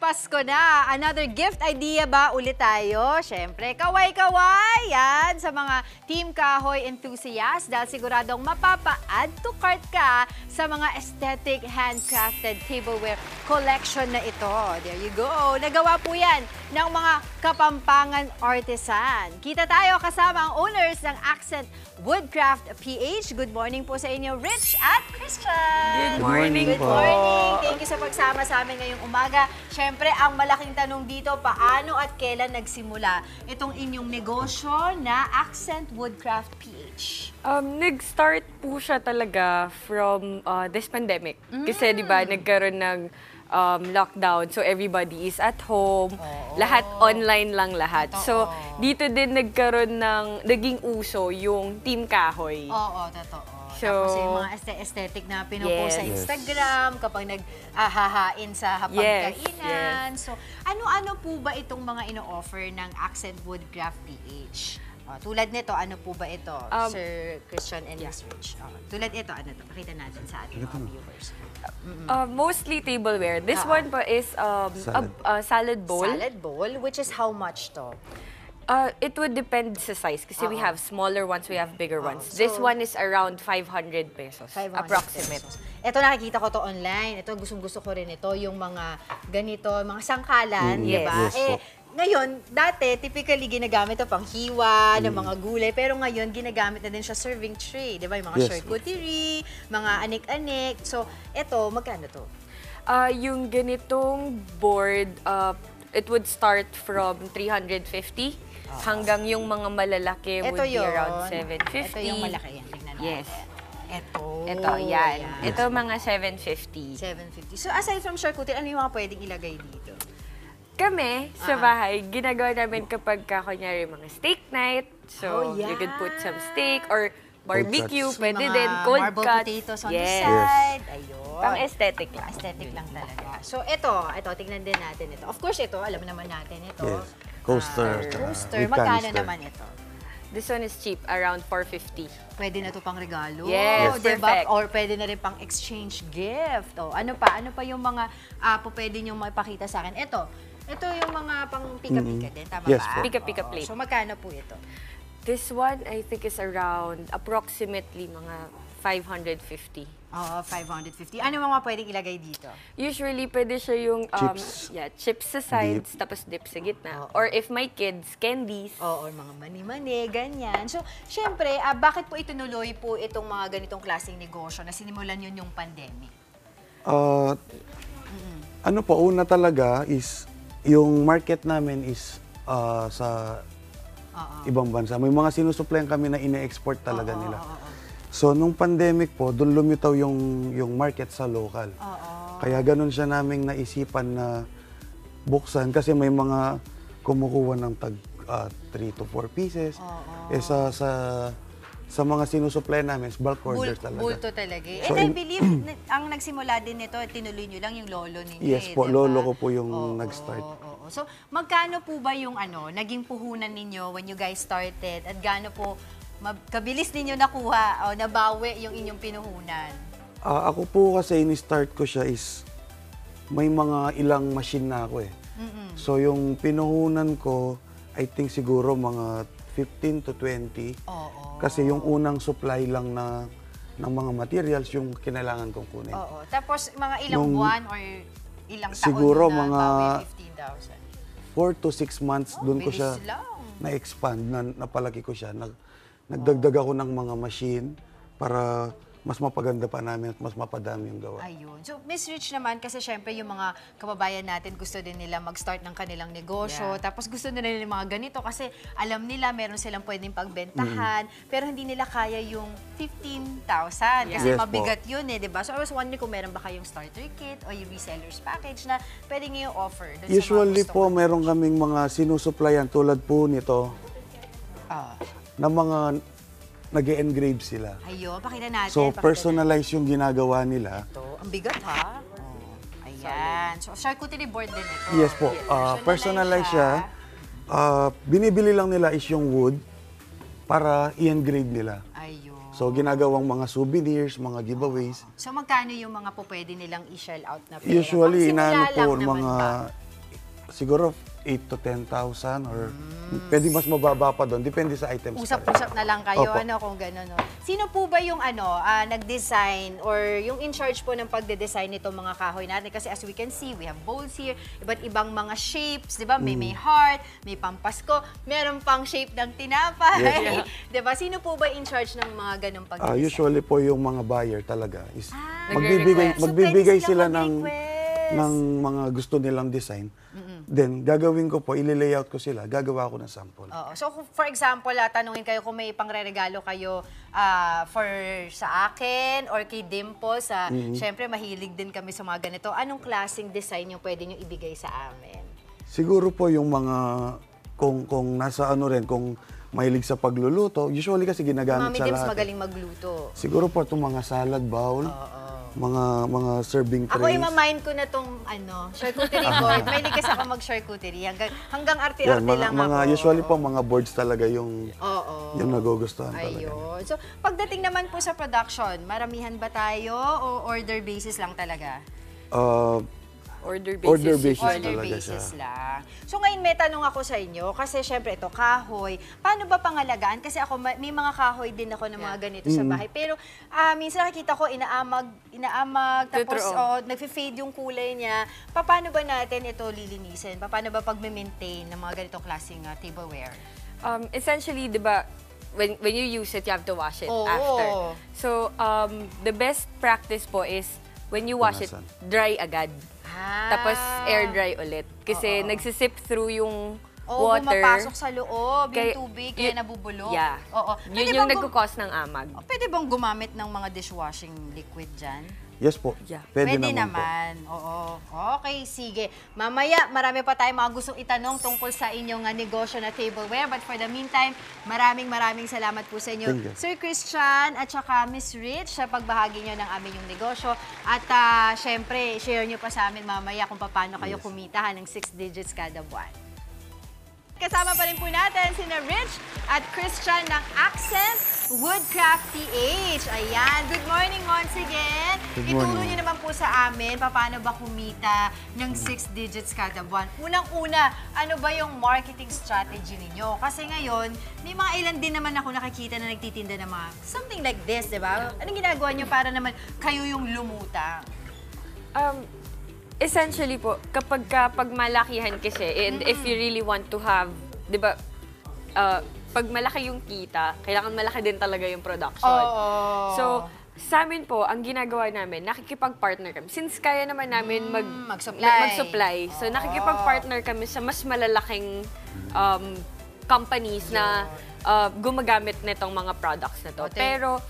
Pasko na. Another gift idea ba ulit tayo? Siyempre, kaway-kaway yan sa mga Team Kahoy enthusiasts dahil siguradong mapapa-add to cart ka sa mga aesthetic handcrafted tableware collection na ito. There you go. Nagawa po yan ng mga Kapampangan artisan. Kita tayo kasama ang owners ng Accent Woodcraft PH. Good morning po sa inyo, Rich at Christian. Good morning Good po. morning. Thank you sa pagsama sa amin ngayong umaga. Siyempre, ang malaking tanong dito, paano at kailan nagsimula itong inyong negosyo na Accent Woodcraft PH? Nag-start po siya talaga from this pandemic. Kasi di ba nagkaroon ng lockdown, so everybody is at home. Lahat online lang lahat. So dito din nagkaroon ng naging uso yung Team Kahoy. Oo, totoo. So, tapos yung mga aesthetic na pinupost sa Instagram kapag naghahain sa hapagkainan. So, ano-ano po ba itong mga ino-offer ng Accent Woodcraft PH? Tulad nito, ano po ba ito, Sir Christian and Miss Rich? Tulad ito, ano ito? Pakita natin sa ating mga viewers. Mostly tableware. This one po is a salad bowl. Salad bowl, which is how much to? It would depend sa size kasi we have smaller ones, we have bigger ones. This one is around 500 pesos, 500 approximate. pesos. Ito nakikita ko to online. Ito gustong-gusto ko rin ito, yung mga ganito, mga sangkalan, di ba? Yes. Ngayon, dati, typically ginagamit ito pang hiwa ng mga gulay, pero ngayon, ginagamit na din siya serving tray, di ba? Yung mga charcuterie, mga anik-anik. So, ito, magkano to? Yung ganitong board, it would start from 350 hanggang yung mga malalaki would be around 750. Ito yung malaki yan. Tignan natin. Yes. Ito, yan. Ayan. Ito mga 750. 750. So, aside from charcuterie, ano yung mga pwedeng ilagay dito? Kami, sa bahay, ginagawa namin kapag kunyari mga steak night. So, you could put some steak or barbecue, pwede din, cold marble cuts. potatoes on the side. Ayun. Pang-aesthetic lang. Aesthetic lang talaga. So, ito, tignan din natin ito. Of course, ito, alam naman natin ito. Yes. Coaster. Coaster. Magkano naman ito? This one is cheap, around 450. Pwede na ito pang regalo. Yes, diba? perfect. Or pwede na rin pang exchange gift. Ano pa? Ano pa yung mga pwede nyo mapakita sa akin? Ito yung mga pang pika-pika din. Tama Yes, ba? po. Pika-pika plate. So, magkano po ito? This one, I think, is around approximately mga 550. Oo, 550. Ano mga pwedeng ilagay dito? Usually, pwede siya yung Chips. chips sa sides, tapos dip sa gitna. Or if my kids, candies. Oo, mga mani-mani, ganyan. So, syempre, bakit po itunuloy po itong mga ganitong klaseng negosyo na sinimulan yun yung pandemic? Ano po, una talaga is, yung market namin is sa ibang bansa. May mga sinusuplayan kami na ine-export talaga nila. So, nung pandemic po, doon lumitaw yung market sa local. Kaya ganun siya naming naisipan na buksan kasi may mga kumukuha ng tag 3 to 4 pieces. Sa mga sinusupply namin, bulk orders talaga. Bulto talaga. So, And I believe, ang nagsimula din nito, tinuloy nyo lang yung lolo ninyo. Yes po, diba? lolo ko po yung nag-start. So, magkano po ba yung naging puhunan ninyo when you guys started? At gaano po kabilis ninyo nakuha o nabawi yung inyong pinuhunan? Ako po kasi ini-start ko siya is may mga ilang machine na ako eh. So yung pinuhunan ko, I think siguro mga 15 to 20. Kasi yung unang supply lang ng mga materials yung kinailangan kong kunin. Tapos mga ilang buwan or ilang taon siguro na mga bawi 15,000? 4 to 6 months doon ko siya bilis lang. na-expand, napalaki ko siya. Nagdagdag ako ng mga machine para mas mapaganda pa namin at mas mapadami yung gawa. Ayun. So, Miss Rich naman, kasi syempre yung mga kababayan natin gusto din nila mag-start ng kanilang negosyo. Tapos gusto nila yung mga ganito kasi alam nila meron silang pwedeng pagbentahan, pero hindi nila kaya yung 15,000 kasi Yes, mabigat yun eh, di ba? So, I was wondering kung meron ba kayong starter kit o yung reseller's package na pwede nyo offer dun Usually sa mga po, meron kaming mga sinusuplayan tulad po nito na mga nag-engrave sila. Ayun, pakita natin. So, pakita personalize yung ginagawa nila. natin. Ito, ang bigat ha? Ayan. So, charcuterie board din ito. Yes po, personalize siya. Binibili lang nila is yung wood para i-engrave nila. Ayun. So, ginagawang mga souvenirs, mga giveaways. So, magkano yung mga po pwede nilang i-shell out na pera? Usually, Pangsimula inaano po, lang naman mga ba? siguro 8 to 10,000 or pwede mas mababa pa doon. Depende sa items. Usap-usap na lang kayo, Opo. kung gano'n. No? Sino po ba yung nag-design or yung in charge po ng pagde-design nitong mga kahoy natin? Kasi as we can see, we have bowls here, iba't ibang mga shapes, di ba? May heart, may pampasko, meron pang shape ng tinapay. Yes. Di ba? Sino po ba in charge ng mga ganong pag-design? Usually po yung mga buyer talaga is Nagre-request. magbibigay So, sila pwede ng mga gusto nilang design. Then, gagawin ko po, ile-layout ko sila, gagawa ko ng sample. Oo. So, for example, tanungin kayo kung may pangre-regalo kayo sa akin or kay Dimple. Siyempre, mahilig din kami sa mga ganito. Anong klaseng design yung pwede nyo ibigay sa amin? Siguro po yung mga, kung nasa kung mahilig sa pagluluto, usually kasi ginagamit Mami sa Dims lahat. magaling magluto. Siguro po itong mga salad bowl, mga serving Ako, trays. imamind ko na itong charcuterie board. Mahilig kasi ako mag-charcuterie. Hanggang Yan, arte-arte lang mga ako. usually po mga boards talaga yung nagugustuhan talaga. Ayun. So, pagdating naman po sa production, maramihan ba tayo o order basis lang talaga? Order basis. Order basis Order talaga basis siya. lang. So ngayon may tanong ako sa inyo, kasi syempre ito, kahoy. Paano ba pangalagaan? Kasi ako, may mga kahoy din ako ng mga ganito sa bahay. Pero minsan nakikita ko, inaamag, tapos nagfi-fade yung kulay niya. Paano ba natin ito lilinisin? Paano ba pag-maintain ng mga ganitong klaseng tableware? Essentially, di ba, when you use it, you have to wash it after. So, the best practice po is when you wash it, dry agad. Tapos air dry ulit. Kasi nagsisip through yung water. Pumapasok sa loob yung tubig, kaya nabubulok. Yeah. Yun yung nagkukos ng amag. Pwede bang gumamit ng mga dishwashing liquid dyan? Yes po. Yeah. Pwede naman. Oo. Okay, sige. Mamaya, marami pa tayong mga gustong itanong tungkol sa inyong negosyo na tableware. But for the meantime, maraming salamat po sa inyo. Thank you. Sir Christian at saka Miss Rich sa pagbahagi nyo ng aming yung negosyo. At syempre, share nyo pa sa amin mamaya kung paano kayo kumita ng 6 digits kada buwan. Kasama pa rin po natin sina Rich at Christian ng Accent Woodcraft PH. Ayan, good morning once again. Good Ituro morning. niyo naman po sa amin paano ba kumita ng 6 digits kada buwan. Unang-una, ano ba yung marketing strategy ninyo? Kasi ngayon, may mga ilan din naman ako nakikita na nagtitinda ng mga something like this, di ba? Anong ginagawa niyo para naman kayo yung lumutang? Essentially po, pag malakihan kasi, and if you really want to have, di ba, pag malaki yung kita, kailangan malaki din talaga yung production. So, sa amin po, ang ginagawa namin, nakikipag-partner kami. Since kaya naman namin mag-supply. So, nakikipag-partner kami sa mas malalaking companies na gumagamit nitong mga products na to. Pero,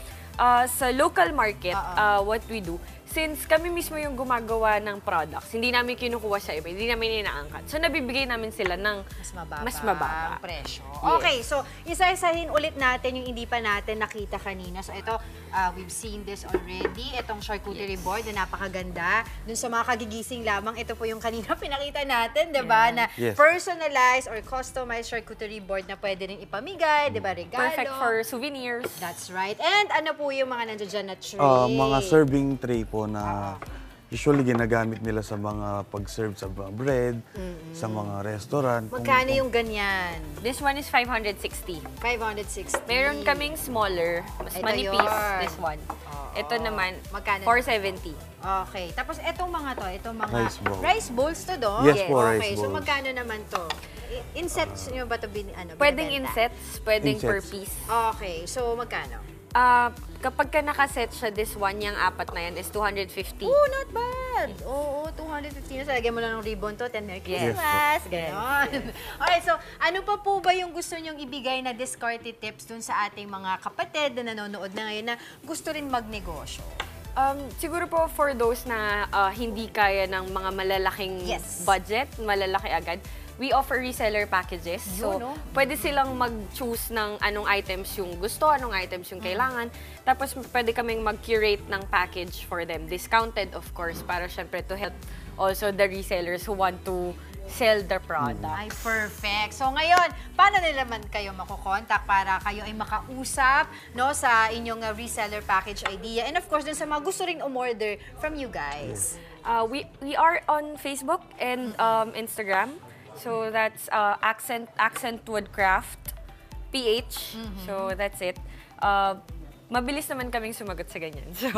sa local market, what we do, since kami mismo yung gumagawa ng products, hindi namin kinukuha sa iba, hindi namin inaangkat. So, nabibigay namin sila ng mas mababa ang presyo. Yes. Okay, so isa-isahin ulit natin yung hindi pa natin nakita kanina. So, ito, we've seen this already. Itong charcuterie board na napakaganda. Dun sa mga kagigising lamang, ito po yung kanina pinakita natin, di ba? Na personalized or customized charcuterie board na pwede rin ipamigay, di ba? Regalo. Perfect for souvenirs. That's right. And ano po yung mga nandiyan dyan na tray? Mga serving tray po na usually ginagamit nila sa mga pag-serve sa mga bread, sa mga restaurant. Magkano yung ganyan? This one is 560. 560. Meron kaming smaller, mas Ito manipis, yun. this one. Ito naman, Magkano? 470. Okay. Tapos itong mga to, itong mga Rice bowl. rice bowls to do? Yes po, Okay, rice so bowls. magkano naman to? In-sets nyo ba ito Pwedeng binibenta? in-sets, pwedeng per In-sets. piece. Okay, so magkano? Kapag ka nakaset siya, this one, yung apat na yan, is 250. Oh, not bad. Oo, 250 na. Lagyan mo lang ng ribbon to, 10 Merry Christmas. Ganon. Alright, so ano pa po ba yung gusto nyong ibigay na discarded tips dun sa ating mga kapatid na nanonood na ngayon na gusto rin magnegosyo? Siguro po for those na hindi kaya ng mga malalaking budget, malalaki agad, we offer reseller packages. So, pwede silang mag-choose ng anong items yung gusto, anong items yung kailangan. Tapos, pwede kaming mag-curate ng package for them. Discounted, of course, para syempre to help also the resellers who want to sell their product. Ay, perfect. So ngayon, paano nila man kayo makukontak para kayo ay makausap sa inyong reseller package idea? And of course, dun sa mga gusto rin umorder from you guys. We are on Facebook and Instagram. So that's Accent Woodcraft PH. So that's it. Mabilis naman kaming sumagot sa ganyan. So,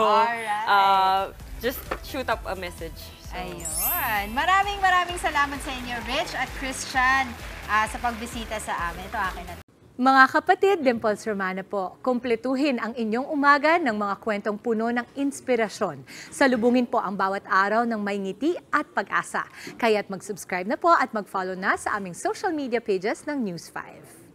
just shoot up a message. So. Ayun. Maraming salamat sa inyo, Rich at Christian, sa pagbisita sa amin. Ito akin na. Mga kapatid, Dimples Romana po, kumpletuhin ang inyong umaga ng mga kwentong puno ng inspirasyon. Salubungin po ang bawat araw ng may ngiti at pag-asa. Kaya't mag-subscribe na po at mag-follow na sa aming social media pages ng News 5.